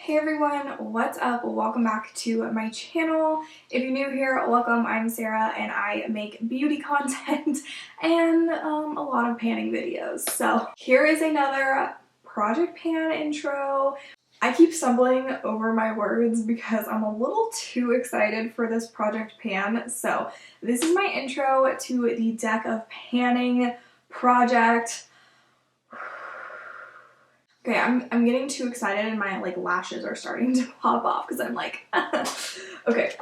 Hey everyone, what's up? Welcome back to my channel. If you're new here, welcome. I'm Sarah and I make beauty content and a lot of panning videos. So here is another project pan intro. I keep stumbling over my words because I'm a little too excited for this project pan. So this is my intro to the deck of panning project. Okay, I'm getting too excited and my lashes are starting to pop off because I'm like, okay.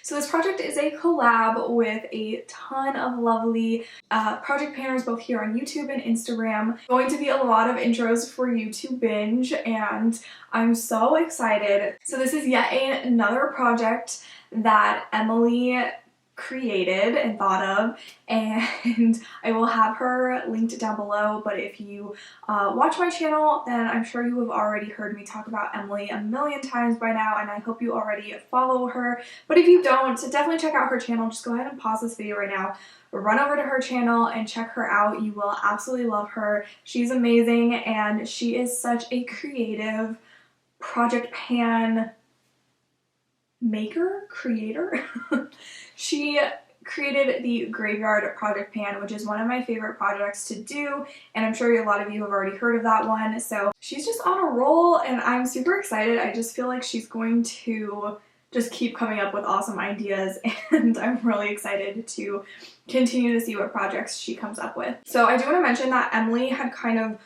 So this project is a collab with a ton of lovely project panners both here on YouTube and Instagram. Going to be a lot of intros for you to binge and I'm so excited. So this is yet another project that Emily created and thought of, and I will have her linked down below. But if you watch my channel, then I'm sure you have already heard me talk about Emily a million times by now, and I hope you already follow her. But if you don't, definitely check out her channel. Just go ahead and pause this video right now, run over to her channel and check her out. You will absolutely love her. She's amazing and she is such a creative project pan creator. She created the Graveyard Project Pan, which is one of my favorite projects to do, and I'm sure a lot of you have already heard of that one. So she's just on a roll and I'm super excited. I just feel like she's going to just keep coming up with awesome ideas and I'm really excited to continue to see what projects she comes up with. So I do want to mention that Emily had kind of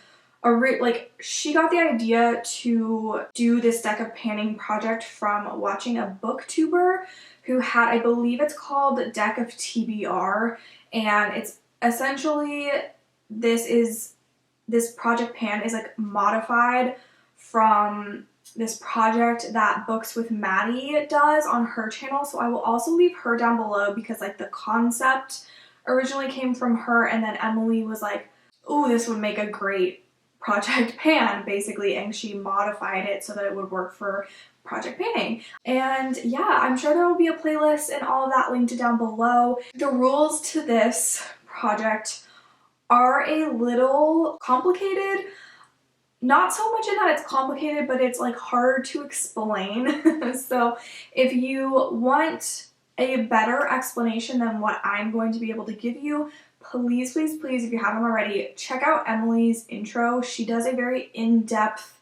she got the idea to do this deck of panning project from watching a booktuber who had, I believe it's called Deck of TBR, and it's essentially this project pan is modified from this project that Books with Maddie does on her channel. So I will also leave her down below because the concept originally came from her, and then Emily was like, "Ooh, this would make a great project pan," basically, and she modified it so that it would work for project panning. And yeah, I'm sure there will be a playlist and all of that linked down below. The rules to this project are a little complicated. Not so much in that it's complicated, but it's hard to explain. So if you want a better explanation than what I'm going to be able to give you, please, please, please, if you haven't already, check out Emily's intro. She does a very in-depth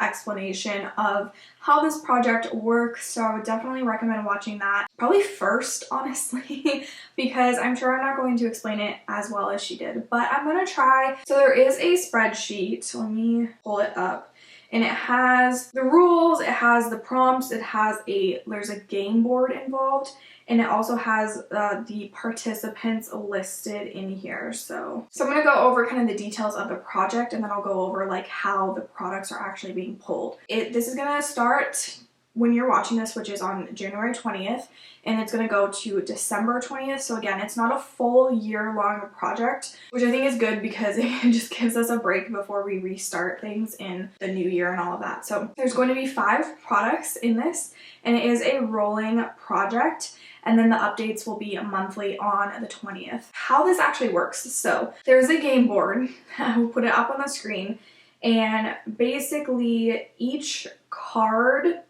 explanation of how this project works, so I would definitely recommend watching that. Probably first, honestly, because I'm sure I'm not going to explain it as well as she did, but I'm gonna try. So there is a spreadsheet, so let me pull it up. And it has the rules, it has the prompts, there's a game board involved, and it also has the participants listed in here. So I'm going to go over kind of the details of the project, and then I'll go over how the products are actually being pulled. This is going to start when you're watching this, which is on January 20th, and it's going to go to December 20th. So again, it's not a full year-long project, which I think is good because it just gives us a break before we restart things in the new year and all of that. So there's going to be 5 products in this, and it is a rolling project, and then the updates will be monthly on the 20th. How this actually works, so there's a game board. We'll put it up on the screen, and basically each card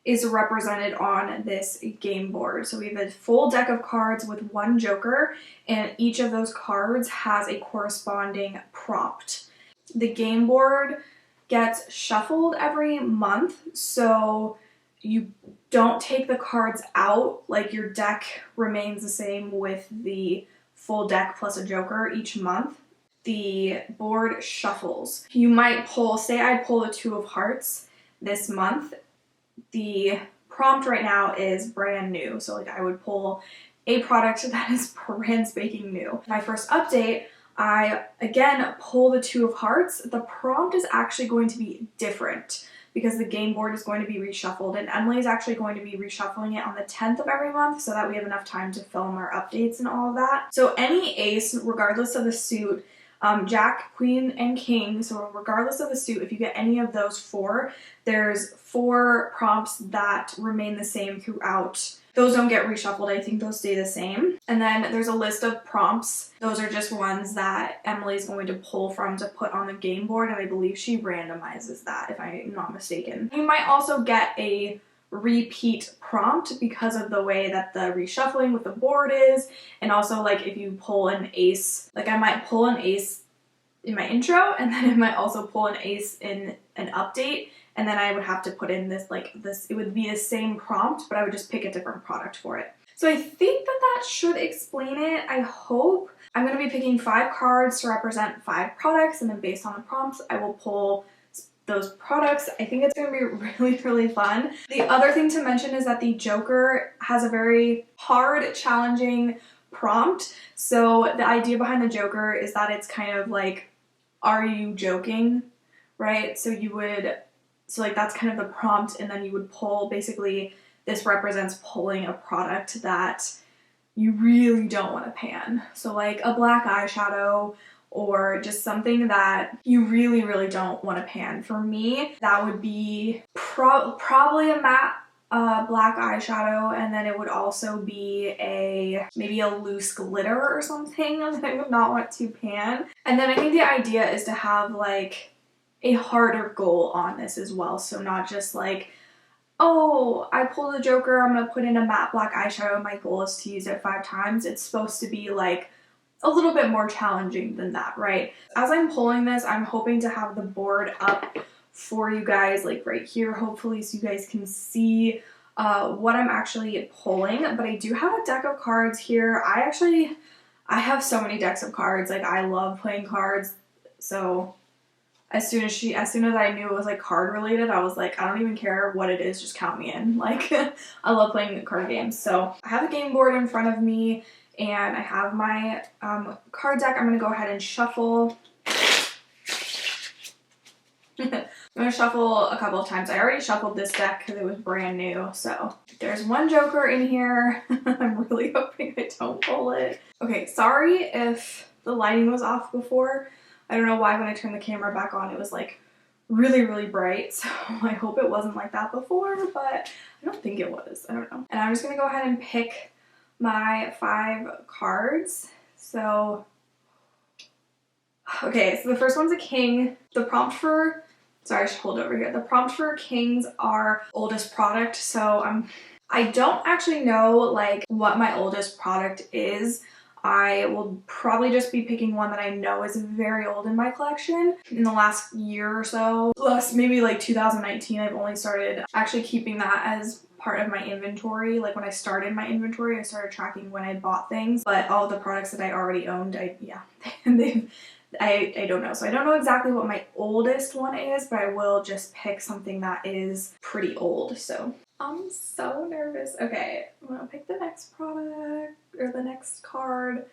is represented on this game board. So we have a full deck of cards with one joker, and each of those cards has a corresponding prompt. The game board gets shuffled every month, so you don't take the cards out, your deck remains the same with the full deck plus a joker each month. The board shuffles. You might pull, say I pull the 2 of hearts this month. The prompt right now is brand new, so I would pull a product that is brand spanking new. My first update, I again pull the 2 of hearts. The prompt is actually going to be different because the game board is going to be reshuffled, and Emily is actually going to be reshuffling it on the 10th of every month so that we have enough time to film our updates and all of that. So any ace, regardless of the suit, Jack, Queen, and King. So regardless of the suit, if you get any of those 4, there's 4 prompts that remain the same throughout. Those don't get reshuffled, I think those stay the same. And then there's a list of prompts. Those are just ones that Emily's going to pull from to put on the game board, and I believe she randomizes that, if I'm not mistaken. You might also get a repeat prompt because of the way that the reshuffling with the board is, and also like if you pull an ace, like I might pull an ace in my intro, and then I might also pull an ace in an update, and then I would have to put in this, like this, it would be the same prompt, but I would just pick a different product for it. So I think that should explain it, I hope. I'm going to be picking 5 cards to represent 5 products, and then based on the prompts, I will pull those products. I think it's going to be really, really fun. The other thing to mention is that the Joker has a very hard, challenging prompt. So the idea behind the Joker is that it's kind of like, are you joking? Right? So like that's kind of the prompt, and then you would pull, basically this represents pulling a product that you really don't want to pan. So like a black eyeshadow, or just something that you really, really don't want to pan. For me, that would be probably a matte black eyeshadow, and then it would also be maybe a loose glitter or something that I would not want to pan. And then I think the idea is to have like a harder goal on this as well. So not just like, oh, I pulled a Joker, I'm gonna put in a matte black eyeshadow, my goal is to use it 5 times. It's supposed to be like a little bit more challenging than that, right? As I'm pulling this, I'm hoping to have the board up for you guys, like right here, hopefully, so you guys can see what I'm actually pulling. But I do have a deck of cards here. I have so many decks of cards. Like, I love playing cards. So as soon as I knew it was like card related, I was like, I don't even care what it is, just count me in. Like, I love playing card games. So I have a game board in front of me, and I have my card deck. I'm going to go ahead and shuffle. I'm going to shuffle a couple of times. I already shuffled this deck because it was brand new. So there's one Joker in here. I'm really hoping I don't pull it. Okay, sorry if the lighting was off before. I don't know why when I turned the camera back on it was like really, really bright. So I hope it wasn't like that before, but I don't think it was. I don't know. And I'm just going to go ahead and pick my 5 cards. So, okay, so the first one's a king. The prompt for, sorry, I should hold over here. The prompt for kings are oldest product. So I don't actually know like what my oldest product is. I will probably just be picking one that I know is very old in my collection. In the last year or so, maybe like 2019, I've only started actually keeping that as part of my inventory. Like when I started my inventory, I started tracking when I bought things, but all of the products that I already owned, I don't know. So I don't know exactly what my oldest one is, but I will just pick something that is pretty old. So I'm so nervous. Okay, I'm gonna pick the next product, or the next card.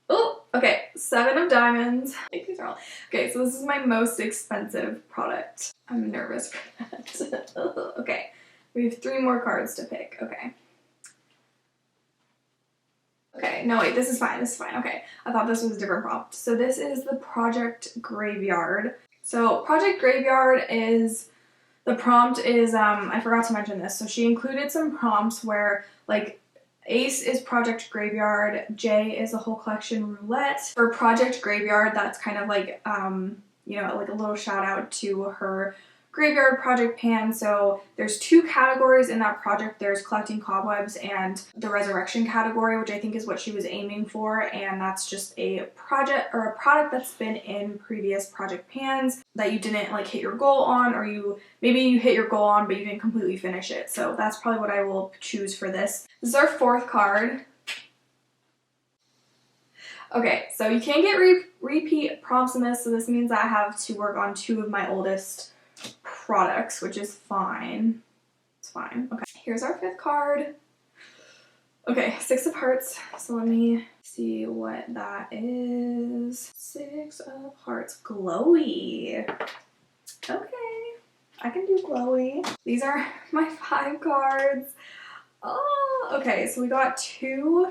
Oh, okay, 7 of diamonds. These are all. Okay, so this is my most expensive product. I'm nervous for that. Okay, we have 3 more cards to pick. Okay. Okay, no wait, this is fine, okay. I thought this was a different prompt. So this is the Project Graveyard. So Project Graveyard is, the prompt is, I forgot to mention this, so she included some prompts where, like, Ace is Project Graveyard, J is the whole collection roulette. For Project Graveyard, that's kind of like, you know, like a little shout out to her graveyard project pan. So there's 2 categories in that project. There's collecting cobwebs and the resurrection category, which I think is what she was aiming for, and that's just a project or a product that's been in previous project pans that you didn't like hit your goal on, or maybe you hit your goal on but you didn't completely finish it. So that's probably what I will choose for this. This is our 4th card. Okay, so you can't get repeat prompts in this, so this means that I have to work on 2 of my oldest products, which is fine. It's fine. Okay, here's our 5th card. Okay, 6 of hearts. So let me see what that is. 6 of hearts. Glowy. Okay, I can do glowy. These are my 5 cards. Oh, okay, so we got 2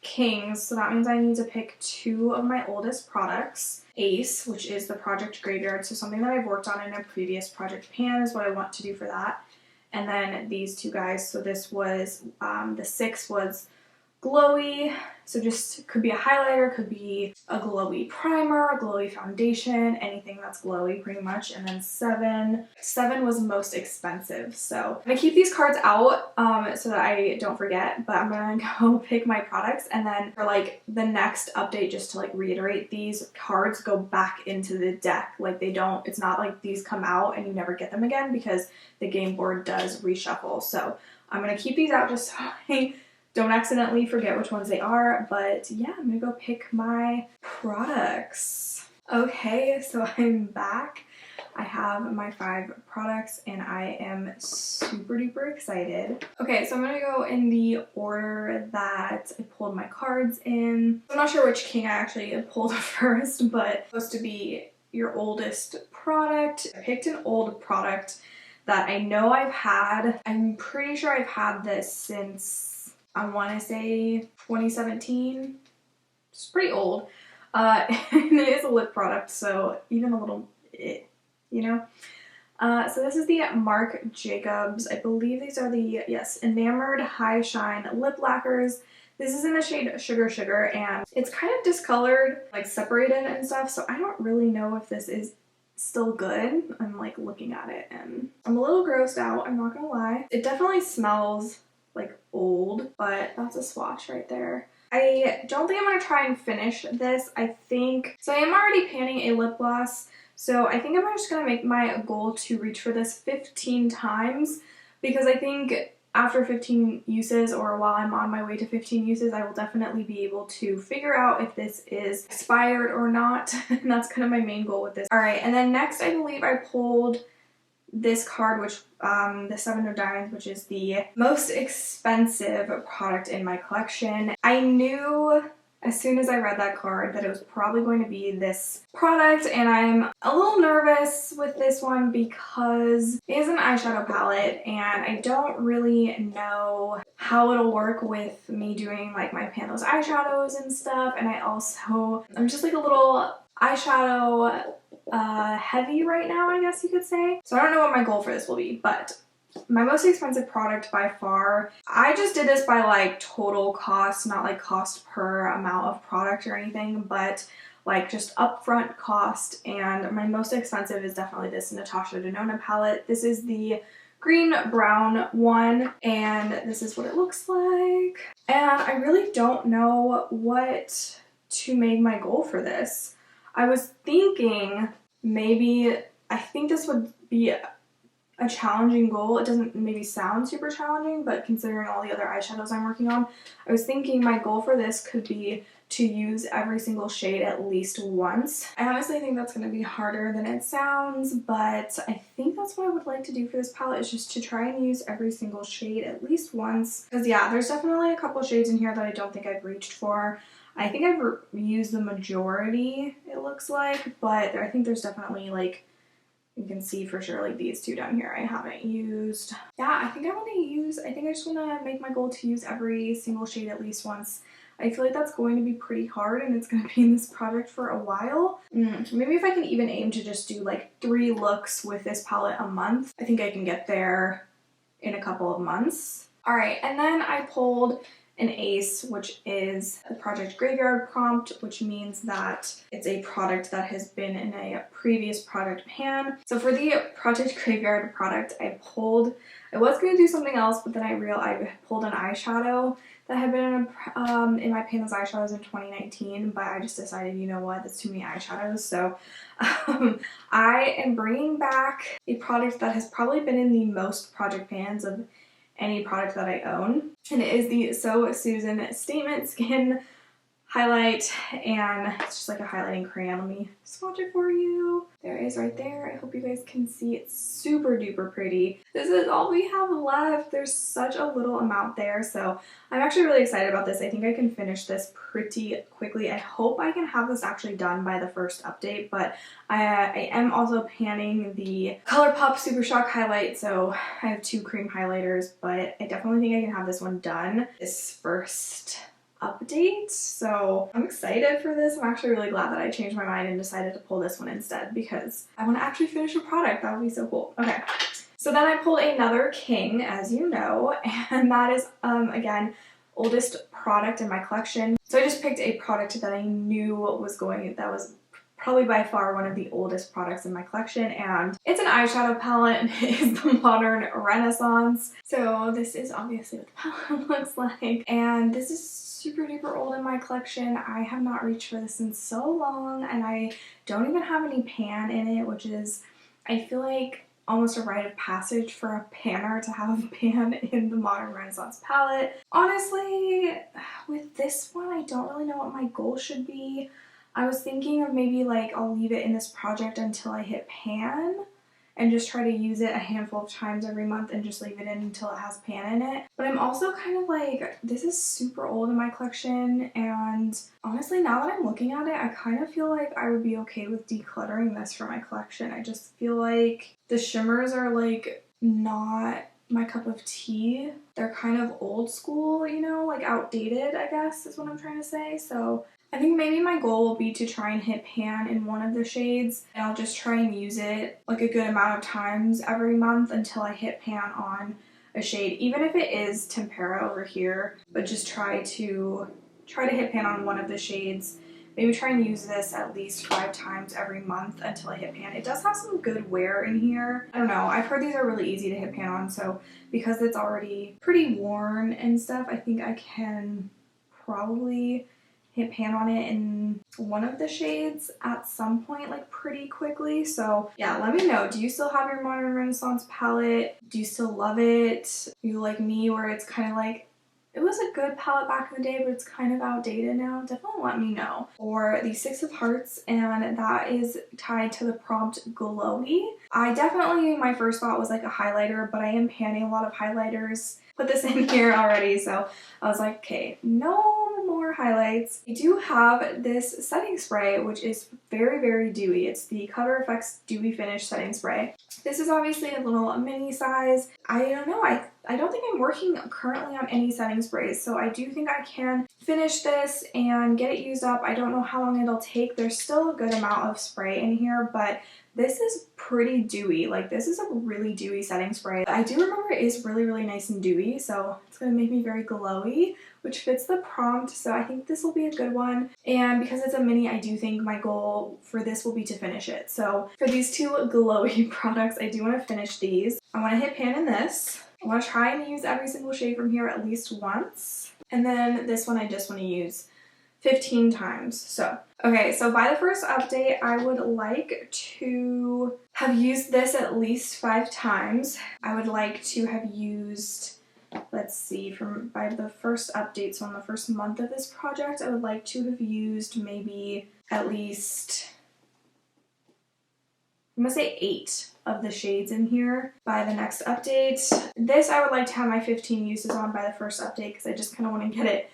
kings, so that means I need to pick 2 of my oldest products. Ace, which is the Project Graveyard, so something that I've worked on in a previous project pan is what I want to do for that. And then these 2 guys, so this was, the 6 was glowy, so just could be a highlighter, could be a glowy primer, a glowy foundation, anything that's glowy pretty much. And then 7 was most expensive. So I'm gonna keep these cards out so that I don't forget, but I'm gonna go pick my products, and then for like the next update, just to like reiterate, these cards go back into the deck. Like they don't, it's not like these come out and you never get them again, because the game board does reshuffle. So I'm gonna keep these out just so I don't accidentally forget which ones they are. But yeah, I'm gonna go pick my products. Okay, so I'm back. I have my 5 products and I am super duper excited. Okay, so I'm gonna go in the order that I pulled my cards in. I'm not sure which king I actually pulled first, but it's supposed to be your oldest product. I picked an old product that I know I've had. I'm pretty sure I've had this since, I want to say 2017. It's pretty old. And it is a lip product, so even a little, you know. So this is the Marc Jacobs. I believe these are the, yes, Enamored High Shine Lip Lacquers. This is in the shade Sugar Sugar, and it's kind of discolored, like separated and stuff, so I don't really know if this is still good. I'm like looking at it and I'm a little grossed out, I'm not gonna lie. It definitely smells like old, but that's a swatch right there. I don't think I'm gonna try and finish this. I think, so I am already panning a lip gloss, so I think I'm just gonna make my goal to reach for this 15 times, because I think after 15 uses, or while I'm on my way to 15 uses, I will definitely be able to figure out if this is expired or not. And that's kind of my main goal with this. All right, and then next I believe I pulled this card, which the 7 of Diamonds, which is the most expensive product in my collection. I knew as soon as I read that card that it was probably going to be this product, and I'm a little nervous with this one because it is an eyeshadow palette and I don't really know how it'll work with me doing like my Pandos eyeshadows and stuff, and I'm just like a little eyeshadow heavy right now, I guess you could say. So I don't know what my goal for this will be, but my most expensive product by far, I just did this by like total cost, not like cost per amount of product or anything, but like just upfront cost, and my most expensive is definitely this Natasha Denona palette. This is the green brown one, and this is what it looks like. And I really don't know what to make my goal for this. I was thinking maybe, I think this would be a challenging goal. It doesn't maybe sound super challenging, but considering all the other eyeshadows I'm working on, I was thinking my goal for this could be to use every single shade at least once. I honestly think that's going to be harder than it sounds, but I think that's what I would like to do for this palette, is just to try and use every single shade at least once. Because yeah, there's definitely a couple shades in here that I don't think I've reached for. I think I've used the majority, it looks like, but I think there's definitely, like, you can see for sure, like these 2 down here I haven't used. Yeah, I think I just want to make my goal to use every single shade at least once. I feel like that's going to be pretty hard, and it's going to be in this project for a while. Maybe if I can even aim to just do like 3 looks with this palette a month, I think I can get there in a couple of months. All right, and then I pulled an Ace, which is the Project Graveyard prompt, which means that it's a product that has been in a previous product pan. So for the Project Graveyard product, I was going to do something else, but then I realized I pulled an eyeshadow that had been in my Pandos eyeshadows in 2019, but I just decided, you know what, that's too many eyeshadows. So I am bringing back a product that has probably been in the most project pans of any product that I own, and it is the So Susan Statement Skin Highlight, and it's just like a highlighting crayon. Let me swatch it for you. There it is right there. I hope you guys can see. It's super duper pretty. This is all we have left. There's such a little amount there, so I'm actually really excited about this. I think I can finish this pretty quickly. I hope I can have this actually done by the first update, but I am also panning the ColourPop Super Shock highlight, so I have 2 cream highlighters, but I definitely think I can have this one done this first update. So I'm excited for this. I'm actually really glad that I changed my mind and decided to pull this one instead because I want to actually finish a product. That would be so cool. Okay. So then I pulled another king, as you know, and that is, again, oldest product in my collection. So I just picked a product that I knew that was probably by far one of the oldest products in my collection, and it's an eyeshadow palette and it is the Modern Renaissance. So this is obviously what the palette looks like, and this is super duper old in my collection. I have not reached for this in so long, and I don't even have any pan in it, which is, I feel like, almost a rite of passage for a panner to have a pan in the Modern Renaissance palette. Honestly, with this one, I don't really know what my goal should be. I was thinking of maybe like I'll leave it in this project until I hit pan and just try to use it a handful of times every month and just leave it in until it has pan in it. But I'm also kind of like, this is super old in my collection, and honestly, now that I'm looking at it, I kind of feel like I would be okay with decluttering this for my collection. I just feel like the shimmers are like not my cup of tea. They're kind of old school, you know, like outdated, I guess is what I'm trying to say. So I think maybe my goal will be to try and hit pan in one of the shades, and I'll just try and use it like a good amount of times every month until I hit pan on a shade, even if it is tempera over here, but just try to hit pan on one of the shades. Maybe try and use this at least 5 times every month until I hit pan. It does have some good wear in here. I don't know, I've heard these are really easy to hit pan on, so because it's already pretty worn and stuff, I think I can probably hit pan on it in one of the shades at some point, like pretty quickly. So yeah, let me know. Do you still have your Modern Renaissance palette? Do you still love it? You like me, where it's kind of like, it was a good palette back in the day, but it's kind of outdated now? Definitely let me know. Or the Six of Hearts, and that is tied to the prompt Glowy. My first thought was like a highlighter, but I am panning a lot of highlighters. Put this in here already, so I was like, okay, no more highlights. I do have this setting spray, which is very, very dewy. It's the Color Effects Dewy Finish Setting Spray. This is obviously a little mini size. I don't know, I don't think I'm working currently on any setting sprays, so I do think I can finish this and get it used up. I don't know how long it'll take. There's still a good amount of spray in here, but this is pretty dewy. Like, this is a really dewy setting spray. I do remember it is really, really nice and dewy, so it's going to make me very glowy, which fits the prompt, so I think this will be a good one. And because it's a mini, I do think my goal for this will be to finish it. So for these two glowy products, I do want to finish these. I want to hit pan in this. I want to try and use every single shade from here at least once. And then this one I just want to use 15 times. So, okay, so by the first update, I would like to have used this at least 5 times. I would like to have used, let's see, by the first update, so on the first month of this project, I would like to have used maybe at least, I'm gonna say 8 of the shades in here by the next update. This I would like to have my 15 uses on by the first update because I just kind of want to get it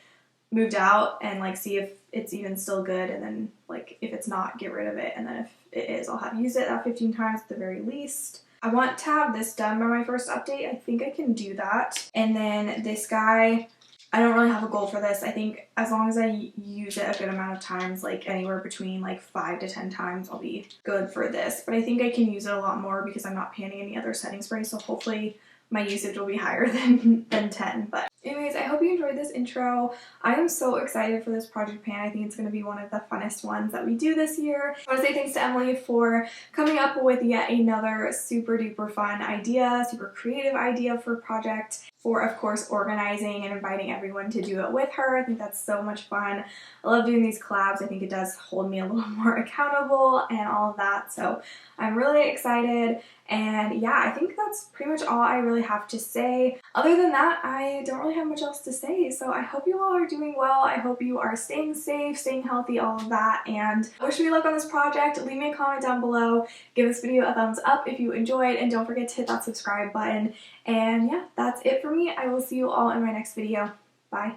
moved out and like see if it's even still good, and then like if it's not, get rid of it, and then if it is, I'll have used it that 15 times at the very least. I want to have this done by my first update. I think I can do that. And then this guy, I don't really have a goal for this. I think as long as I use it a good amount of times, like anywhere between like 5 to 10 times, I'll be good for this. But I think I can use it a lot more because I'm not panning any other setting spray, so hopefully my usage will be higher than 10. But anyways, I hope you enjoyed this intro. I am so excited for this project pan. I think it's going to be one of the funnest ones that we do this year. I want to say thanks to Emily for coming up with yet another super duper fun idea, super creative idea for a project, for of course organizing and inviting everyone to do it with her. I think that's so much fun. I love doing these collabs. I think it does hold me a little more accountable and all of that. So I'm really excited. And yeah, I think that's pretty much all I really have to say. Other than that, I don't really have much else to say. So I hope you all are doing well. I hope you are staying safe, staying healthy, all of that. And wish me luck on this project. Leave me a comment down below. Give this video a thumbs up if you enjoyed, and don't forget to hit that subscribe button. And yeah, that's it for me. I will see you all in my next video. Bye.